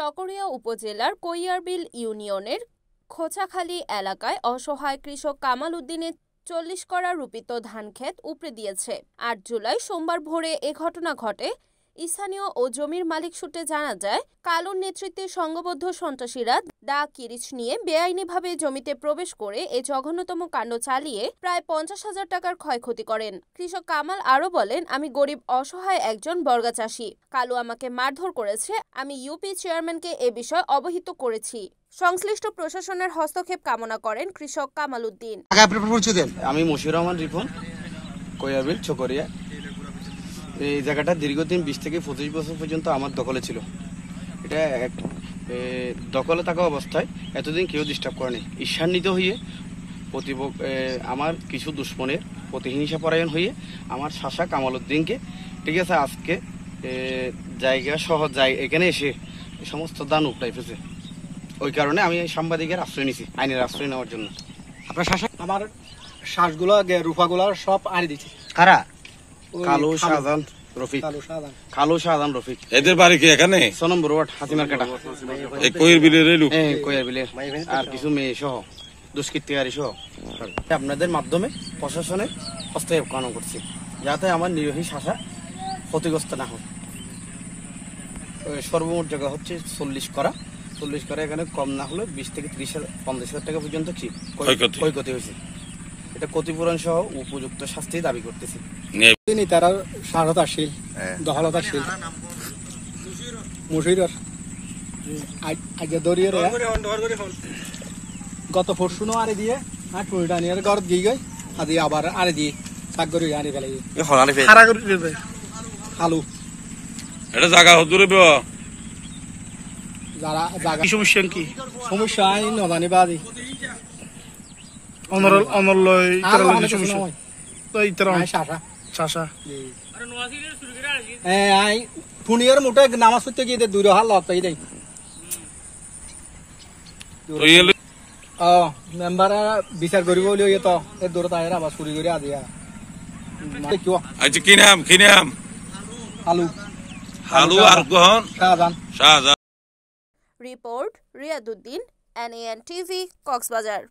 চকরিয়া উপজেলার কৈয়ারবিল ইউনিয়নের খোঁচাখালী এলাকায় অসহায় কৃষক কামাল উদ্দিনের 40 করা রোপিত ধানক্ষেত উপড়ে দিয়েছে। 8 জুলাই সোমবার ভোরে এ ঘটনা ঘটে। স্থানীয় ও জমির মালিক সূত্রে জানা যায়, কালুর নেতৃত্বে সংঘবদ্ধ সন্ত্রাসীরা দা কিরিচ নিয়ে বেআইনিভাবে জমিতে প্রবেশ করে এই জঘন্যতম কাণ্ড চালিয়ে প্রায় 50,000 টাকার ক্ষয়ক্ষতি করেন। কৃষক কামাল আরও বলেন, আমি গরিব অসহায় একজন বর্গা চাষি। কালু আমাকে মারধর করেছে। আমি ইউপি চেয়ারম্যানকে এ বিষয়ে অবহিত করেছি। সংশ্লিষ্ট প্রশাসনের হস্তক্ষেপ কামনা করেন কৃষক কামাল উদ্দিন। আমি মশিউর রহমান রিপন, কৈয়ারবিল চকরিয়া। এই জায়গাটা দীর্ঘদিন 20 থেকে 25 বছর পর্যন্ত আমার দখলে ছিল। এটা দখলে থাকা অবস্থায় এতদিন কেউ ডিস্টার্ব করেনি। ঈর্ষান্বিত হয়ে আমার কিছু দুশ্মনের প্রতিহিংসা পরায়ণ হয়ে আমার শাসা কামাল উদ্দিনকে, ঠিক আছে, আজকে জায়গা সহ এখানে এসে সমস্ত দান উপটাই ফেছে। ওই কারণে আমি সাংবাদিকের আশ্রয় নিছি, আইনের আশ্রয় নেওয়ার জন্য। আপনার শাসা আমার শ্বাসগুলো রূপাগুলো সব আনি দিচ্ছে। কারা? কালু শাহজাহান রফিক। কালু শাহজাহান রফিক। এদের বাড়ি কি এখানে? 6 নম্বর ওয়ার্ড, হাতিমার কাটা। এই কৈয়ারবিলের লোক? হ্যাঁ, কৈয়ারবিলের। আর কিছু মেয়ে সহ, দুষ্কৃতিকারী সহ। আপনাদের মাধ্যমে প্রশাসনের হস্তক্ষেপ কামনা করছি, যাতে আমার নিরীহ শাসা ক্ষতিগ্রস্ত না হয়। সর্বমোট জায়গা হচ্ছে 40 করা। 40 করা, এখানে কম না হলে 20 থেকে 30,000-50,000 টাকা পর্যন্ত ক্ষয়ক্ষতি হয়েছে। এটা ক্ষতিপূরণ সহ উপযুক্ত শাস্তি দাবি করতেছি। তারা সারতাশীল, দখলতাশীল মুশির আগে দরিয়ে গত পরশুনো আরে দিয়ে টুইটানিয়ার ঘর দিয়ে গই আদি আবার আরে দিয়ে সাগরি আনি ফেলাই আলু। এটা জায়গা দূরে যারা জায়গা সমস্যা কি সমস্যা আই নদানি বাদি পুনিয়ার মুঠে নামাজ পড়তে গিয়ে দূরে হাল লতাই দেয়। মেম্বার বিচার করিব তো এর দূরে তাই আবার চুরি করে আদিয়া। আচ্ছা, কি নাম? আলু। আলু আর গহন report Riyaduddin, NAN TV, Cox's Bazar.